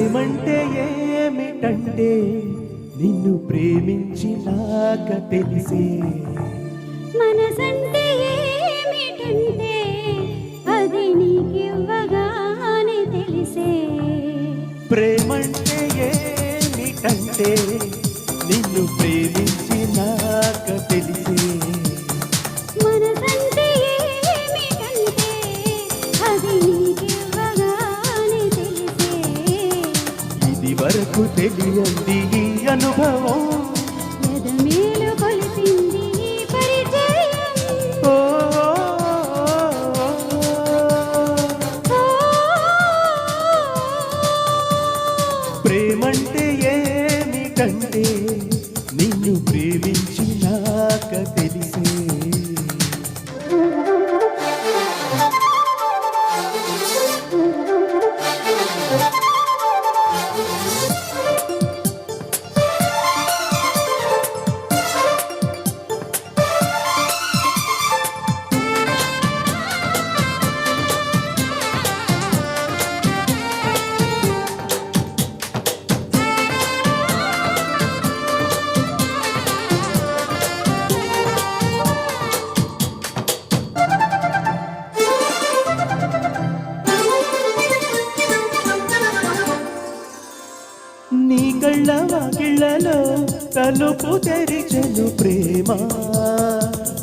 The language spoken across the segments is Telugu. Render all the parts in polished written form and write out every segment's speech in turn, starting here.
ప్రేమంటే ఏమిటంటే నిన్ను ప్రేమించినాక తెలిసే. మనసంటే ఏమిటంటే అది నీకివ్వగానే తెలిసే. ప్రేమంటే ఏమిటంటే నిన్ను ప్రేమించినాక తెలిసే. మనసంటే ఏమిటంటే అది నీకివ్వగానే తెలిసే. ఇది వరకు తెలియంది ఈ అనుభవం, ఎదమేలు కొలిపింది ఈ పరిచయం. ఓ ప్రేమంటే ఏమిటంటే నిన్ను ప్రేమించినాక తెలిసే. నీ కళ్ళ వాకిళ్ళలో తలుపు తెరిచెను ప్రేమ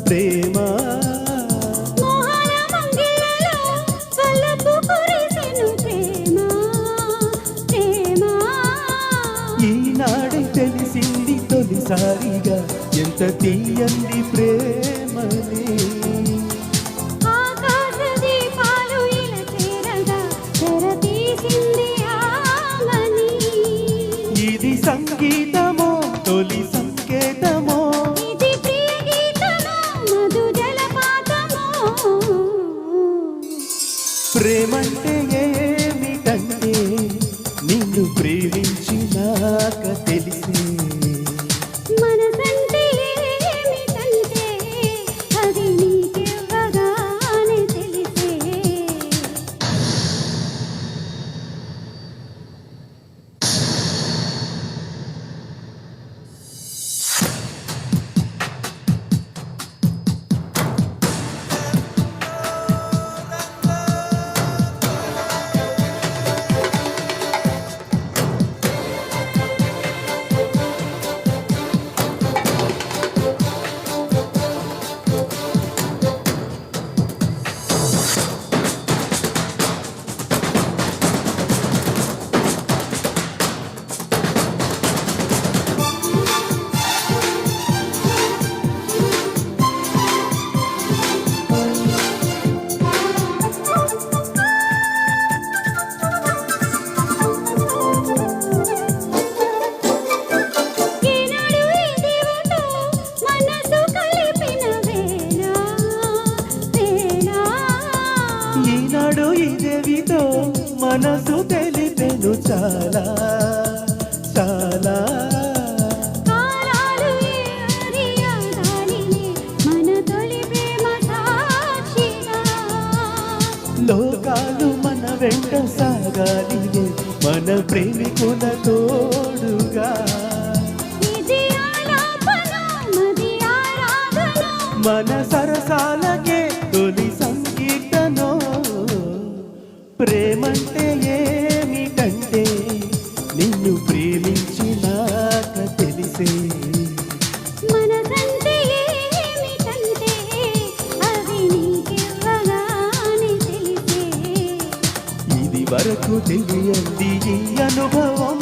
ప్రేమ. మోహన మంగిళ్ళలో వలపు కురిసెను ప్రేమ ప్రేమ. ఈనాడే తెలిసింది తొలిసారిగా ఎంత తీయంది ప్రేమని. ఆకాశ దీపాలు ఇలా చేరగా తెరతీసింది ఆమని. ఇది సంగీతమో తొలి సంకేతమో, ఇది ప్రియ గీతమో మధు జలపాతమో. ప్రేమంటే ఏమిటంటే నిన్ను ప్రేమించినాక తెలిసే. మనసంటే ఏమిటంటే అది నీకివ్వగానే తెలిసే. ఈనాడు ఈ దివతో మనసు కలిపిన వేళ వేళ. ఈనాడు ఈ దేవితో మనసు తెలిపెను చాలా చాలా. కాలాలు ఏరియాదాలిలే మన తొలి ప్రేమ సాక్షిగా. లోకాలు మన వెంట సాగాలిలే మన ప్రేమికుల తోడుగా. ఇది ఆలాపన మది ఆరాధన. మన సరసాలకే తొలి సంగీతనో. ప్రేమంటే ఏమిటంటే నిన్ను ప్రేమించినాక తెలిసే. మనసంటే ఏమిటంటే అది నీకివ్వగానే తెలిసే. ఇది వరకు తెలియంది ఈ అనుభవం,